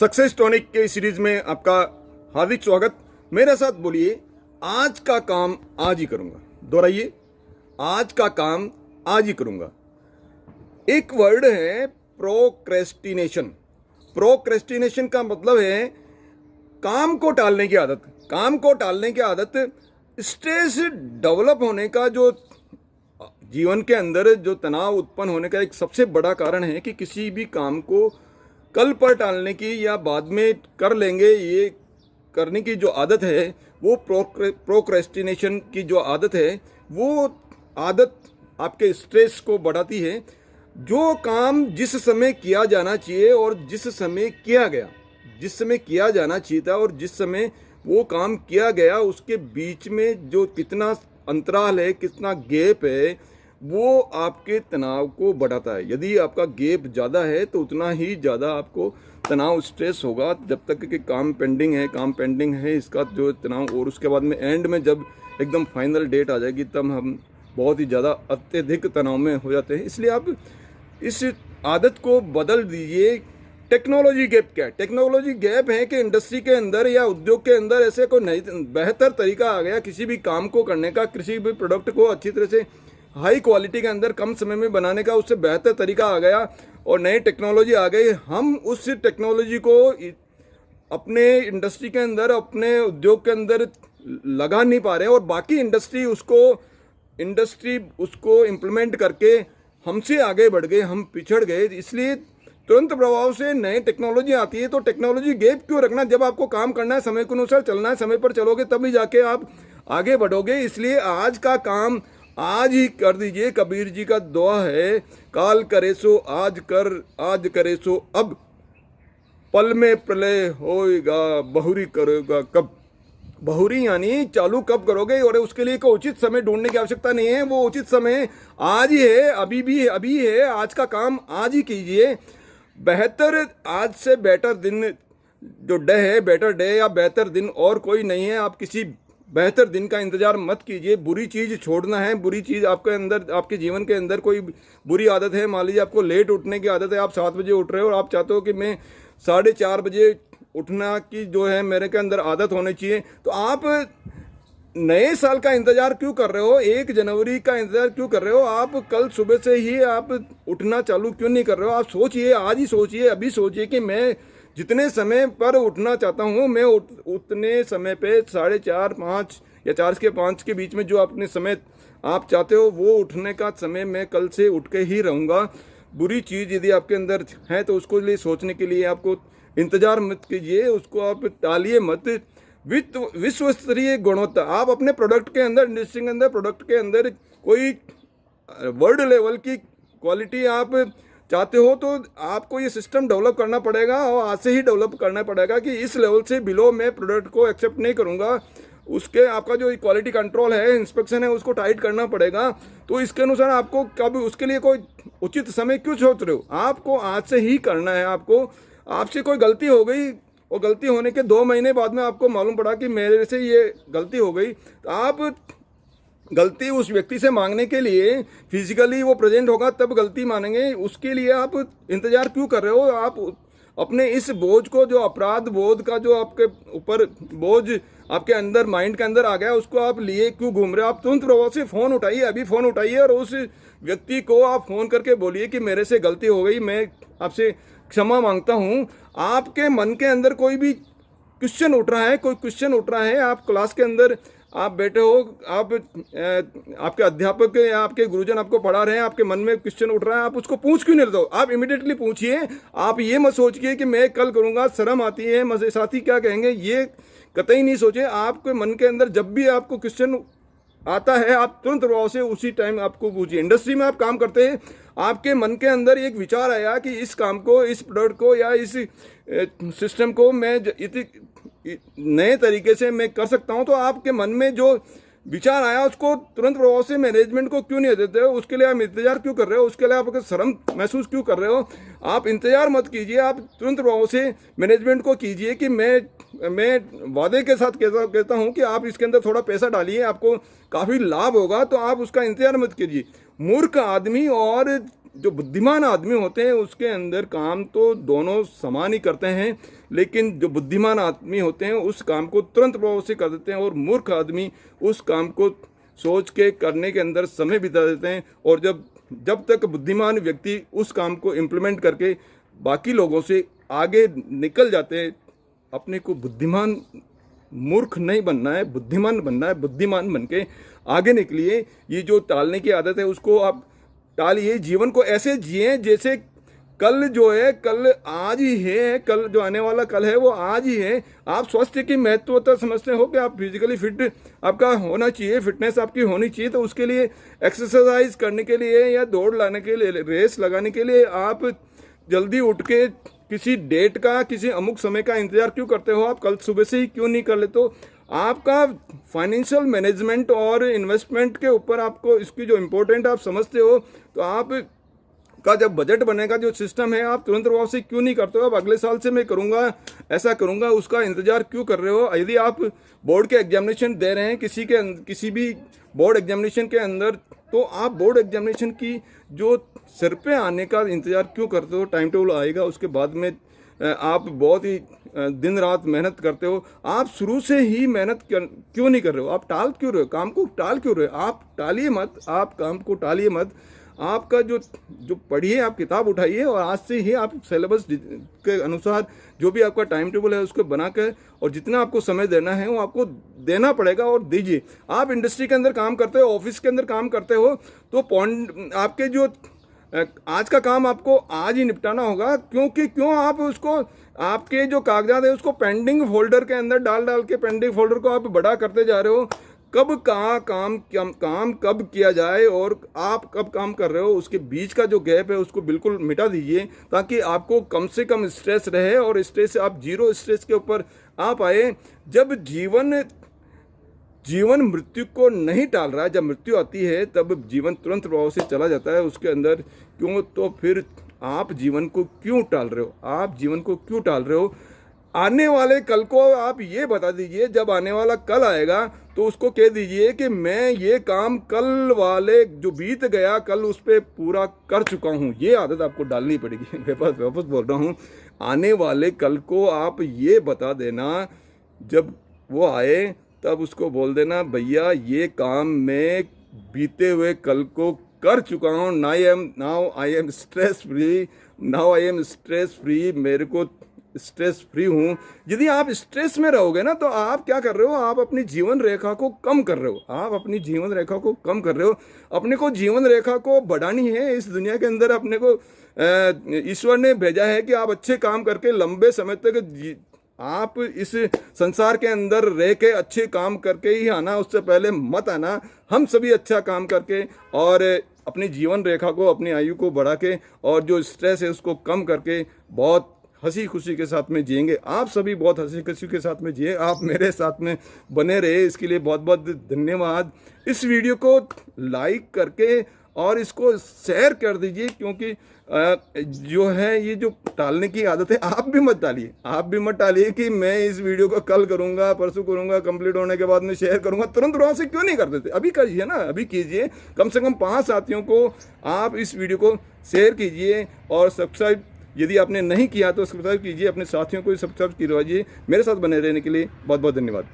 Success tonic के series में आपका हार्दिक स्वागत। मेरे साथ बोलिए, आज का काम आज ही करूंगा। दोहराइए, आज का काम आज ही करूंगा। एक वर्ड है प्रोक्रेस्टिनेशन। प्रोक्रेस्टिनेशन का मतलब है काम को टालने की आदत। काम को टालने की आदत स्ट्रेस डेवलप होने का, जो जीवन के अंदर जो तनाव उत्पन्न होने का एक सबसे बड़ा कारण है कि किसी भी काम को कल पर टालने की या बाद में कर लेंगे, ये करने की जो आदत है, वो प्रोक्रेस्टिनेशन की जो आदत है, वो आदत आपके स्ट्रेस को बढ़ाती है। जो काम जिस समय किया जाना चाहिए और जिस समय किया गया, जिस समय किया जाना चाहिए था और जिस समय वो काम किया गया, उसके बीच में जो कितना अंतराल है, कितना गैप है, वो आपके तनाव को बढ़ाता है। यदि आपका गैप ज़्यादा है तो उतना ही ज़्यादा आपको तनाव, स्ट्रेस होगा। जब तक कि काम पेंडिंग है इसका जो तनाव, और उसके बाद में एंड में जब एकदम फाइनल डेट आ जाएगी तब हम बहुत ही ज़्यादा अत्यधिक तनाव में हो जाते हैं। इसलिए आप इस आदत को बदल दीजिए। टेक्नोलॉजी गैप क्या है? टेक्नोलॉजी गैप है कि इंडस्ट्री के अंदर या उद्योग के अंदर ऐसे कोई नई बेहतर तरीका आ गया किसी भी काम को करने का, किसी भी प्रोडक्ट को अच्छी तरह से हाई क्वालिटी के अंदर कम समय में बनाने का उससे बेहतर तरीका आ गया और नई टेक्नोलॉजी आ गई। हम उस टेक्नोलॉजी को अपने इंडस्ट्री के अंदर, अपने उद्योग के अंदर लगा नहीं पा रहे हैं और बाकी इंडस्ट्री उसको इम्प्लीमेंट करके हमसे आगे बढ़ गए, हम पिछड़ गए। इसलिए तुरंत प्रभाव से नई टेक्नोलॉजी आती है, तो टेक्नोलॉजी गैप क्यों रखना? जब आपको काम करना है, समय के अनुसार चलना है, समय पर चलोगे तभी जाके आप आगे बढ़ोगे। इसलिए आज का काम आज ही कर दीजिए। कबीर जी का दुआ है, काल करे सो आज कर, आज करे सो अब, पल में प्रलय होएगा, बहुरी करोगा कब। बहुरी यानी चालू कब करोगे, और उसके लिए कोई उचित समय ढूंढने की आवश्यकता नहीं है। वो उचित समय आज ही है, अभी है। आज का काम आज ही कीजिए। बेहतर, आज से बेटर दिन जो डे है, बेटर डे या बेहतर दिन और कोई नहीं है। आप किसी बेहतर दिन का इंतजार मत कीजिए। बुरी चीज़ छोड़ना है। बुरी चीज़ आपके अंदर, आपके जीवन के अंदर कोई बुरी आदत है, मान लीजिए आपको लेट उठने की आदत है, आप 7 बजे उठ रहे हो और आप चाहते हो कि मैं 4:30 बजे उठना की जो है मेरे के अंदर आदत होनी चाहिए, तो आप नए साल का इंतजार क्यों कर रहे हो? 1 जनवरी का इंतजार क्यों कर रहे हो? आप कल सुबह से ही आप उठना चालू क्यों नहीं कर रहे हो? आप सोचिए, आज ही सोचिए, अभी सोचिए कि मैं जितने समय पर उठना चाहता हूँ, मैं उतने समय पे 4:30, 5 या 4 के 5 के बीच में जो अपने समय आप चाहते हो, वो उठने का समय मैं कल से उठ के ही रहूँगा। बुरी चीज़ यदि आपके अंदर है तो उसको लिए सोचने के लिए आपको इंतजार मत कीजिए, उसको आप टालिए मत। विश्व स्तरीय गुणवत्ता आप अपने प्रोडक्ट के अंदर, इंडस्ट्री के अंदर, प्रोडक्ट के अंदर कोई वर्ल्ड लेवल की क्वालिटी आप चाहते हो तो आपको ये सिस्टम डेवलप करना पड़ेगा, और आज से ही डेवलप करना पड़ेगा कि इस लेवल से बिलो मैं प्रोडक्ट को एक्सेप्ट नहीं करूँगा। उसके आपका जो क्वालिटी कंट्रोल है, इंस्पेक्शन है, उसको टाइट करना पड़ेगा। तो इसके अनुसार आपको कब, उसके लिए कोई उचित समय क्यों सोच रहे हो? आपको आज से ही करना है। आपसे कोई गलती हो गई और गलती होने के 2 महीने बाद में आपको मालूम पड़ा कि मेरे से ये गलती हो गई, तो आप गलती उस व्यक्ति से मांगने के लिए फिजिकली वो प्रेजेंट होगा तब गलती मानेंगे। उसके लिए आप इंतजार क्यों कर रहे हो? आप अपने इस बोझ को, जो अपराध बोध का जो आपके ऊपर बोझ आपके अंदर, माइंड के अंदर आ गया, उसको आप लिए क्यों घूम रहे हो? आप तुरंत प्रभाव से फ़ोन उठाइए, अभी फ़ोन उठाइए और उस व्यक्ति को आप फ़ोन करके बोलिए कि मेरे से गलती हो गई, मैं आपसे क्षमा मांगता हूँ। आपके मन के अंदर कोई भी क्वेश्चन उठ रहा है, आप क्लास के अंदर आप बैठे हो, आपके अध्यापक या आपके गुरुजन आपको पढ़ा रहे हैं, आपके मन में क्वेश्चन उठ रहा है, आप उसको पूछ क्यों नहीं लेते हो? आप इमीडिएटली पूछिए। आप ये मत सोचिए कि मैं कल करूँगा, शर्म आती है, मजे साथी क्या कहेंगे, ये कतई नहीं सोचे। आपके मन के अंदर जब भी आपको क्वेश्चन आता है, आप तुरंत प्रभाव से उसी टाइम आपको पूछिए। इंडस्ट्री में आप काम करते हैं, आपके मन के अंदर एक विचार आया कि इस काम को, इस प्रोडक्ट को या इस सिस्टम को मैं नए तरीके से मैं कर सकता हूं, तो आपके मन में जो विचार आया उसको तुरंत प्रभाव से मैनेजमेंट को क्यों नहीं देते हो? उसके लिए आप इंतजार क्यों कर रहे हो? उसके लिए आप शर्म महसूस क्यों कर रहे हो? आप इंतजार मत कीजिए, आप तुरंत प्रभाव से मैनेजमेंट को कीजिए कि मैं वादे के साथ कहता हूं कि आप इसके अंदर थोड़ा पैसा डालिए, आपको काफ़ी लाभ होगा, तो आप उसका इंतजार मत कीजिए। मूर्ख आदमी और जो बुद्धिमान आदमी होते हैं उसके अंदर काम तो दोनों समान ही करते हैं, लेकिन जो बुद्धिमान आदमी होते हैं उस काम को तुरंत प्रभाव से कर देते हैं, और मूर्ख आदमी उस काम को सोच के करने के अंदर समय बिता देते हैं। और जब तक बुद्धिमान व्यक्ति उस काम को इम्प्लीमेंट करके बाकी लोगों से आगे निकल जाते हैं, अपने को बुद्धिमान मूर्ख नहीं बनना है, बुद्धिमान बनना है। बुद्धिमान बन के आगे निकलिए। ये जो टालने की आदत है उसको आप टालिए। जीवन को ऐसे जिए जैसे कल जो है कल आज ही है, कल जो आने वाला कल है वो आज ही है। आप स्वास्थ्य की महत्वता समझते हो कि आप फिजिकली फिट आपका होना चाहिए, फिटनेस आपकी होनी चाहिए, तो उसके लिए एक्सरसाइज करने के लिए या दौड़ लाने के लिए, रेस लगाने के लिए आप जल्दी उठ के किसी डेट का, किसी अमुक समय का इंतजार क्यों करते हो? आप कल सुबह से ही क्यों नहीं कर लेते हो? आपका फाइनेंशियल मैनेजमेंट और इन्वेस्टमेंट के ऊपर आपको इसकी जो इम्पोर्टेंट आप समझते हो, तो आप का जब बजट बनेगा जो सिस्टम है, आप तुरंत प्रभाव से क्यों नहीं करते हो? अब अगले साल से मैं करूँगा, ऐसा करूँगा, उसका इंतजार क्यों कर रहे हो? यदि आप बोर्ड के एग्जामिनेशन दे रहे हैं किसी भी बोर्ड एग्जामिनेशन के अंदर, तो आप बोर्ड एग्जामिनेशन की जो सिर पे आने का इंतजार क्यों करते हो? टाइम टेबल आएगा, उसके बाद में आप बहुत ही दिन रात मेहनत करते हो। आप शुरू से ही मेहनत क्यों नहीं कर रहे हो? आप टाल क्यों रहे हो? काम को टाल क्यों रहे हो? आप टालिए मत, आप काम को टालिए मत। आपका जो पढ़िए, आप किताब उठाइए और आज से ही आप सिलेबस के अनुसार जो भी आपका टाइम टेबल है उसको बना कर, और जितना आपको समय देना है वो आपको देना पड़ेगा और दीजिए। आप इंडस्ट्री के अंदर काम करते हो, ऑफिस के अंदर काम करते हो, तो आपके जो आज का काम आपको आज ही निपटाना होगा। क्यों आप उसको, आपके जो कागजात है उसको पेंडिंग फोल्डर के अंदर डाल के पेंडिंग फोल्डर को आप बड़ा करते जा रहे हो? कब कहाँ काम कब किया जाए और आप कब काम कर रहे हो, उसके बीच का जो गैप है उसको बिल्कुल मिटा दीजिए, ताकि आपको कम से कम स्ट्रेस रहे और स्ट्रेस से आप जीरो स्ट्रेस के ऊपर आप आए। जब जीवन मृत्यु को नहीं टाल रहा है, जब मृत्यु आती है तब जीवन तुरंत प्रभाव से चला जाता है उसके अंदर। क्यों? तो फिर आप जीवन को क्यों टाल रहे हो? आप जीवन को क्यों टाल रहे हो? आने वाले कल को आप ये बता दीजिए, जब आने वाला कल आएगा तो उसको कह दीजिए कि मैं ये काम कल वाले जो बीत गया कल उस पर पूरा कर चुका हूँ। ये आदत आपको डालनी पड़ेगी। मैं वापस बोल रहा हूँ, आने वाले कल को आप ये बता देना, जब वो आए तब उसको बोल देना, भैया ये काम मैं बीते हुए कल को कर चुका हूँ। Now I am stress free, मेरे को स्ट्रेस फ्री हूँ। यदि आप स्ट्रेस में रहोगे ना, तो आप क्या कर रहे हो? आप अपनी जीवन रेखा को कम कर रहे हो। आप अपनी जीवन रेखा को कम कर रहे हो। अपने को जीवन रेखा को बढ़ानी है इस दुनिया के अंदर। अपने को ईश्वर ने भेजा है कि आप अच्छे काम करके लंबे समय तक आप इस संसार के अंदर रह के अच्छे काम करके ही आना, उससे पहले मत आना। हम सभी अच्छा काम करके और अपनी जीवन रेखा को, अपनी आयु को बढ़ा के और जो स्ट्रेस है उसको कम करके बहुत हंसी खुशी के साथ में जिएंगे। आप सभी बहुत हंसी खुशी के साथ में जिए। आप मेरे साथ में बने रहे, इसके लिए बहुत बहुत धन्यवाद। इस वीडियो को लाइक करके और इसको शेयर कर दीजिए, क्योंकि जो है ये जो टालने की आदत है आप भी मत टालिए कि मैं इस वीडियो को कल करूंगा, परसों करूंगा, कंप्लीट होने के बाद में शेयर करूंगा। तुरंत वहाँ से क्यों नहीं कर देते? अभी करिए ना, अभी कीजिए। कम से कम 5 साथियों को आप इस वीडियो को शेयर कीजिए और सब्सक्राइब यदि आपने नहीं किया तो सब्सक्राइब कीजिए, अपने साथियों को सब्सक्राइब करवाइए। मेरे साथ बने रहने के लिए बहुत बहुत धन्यवाद।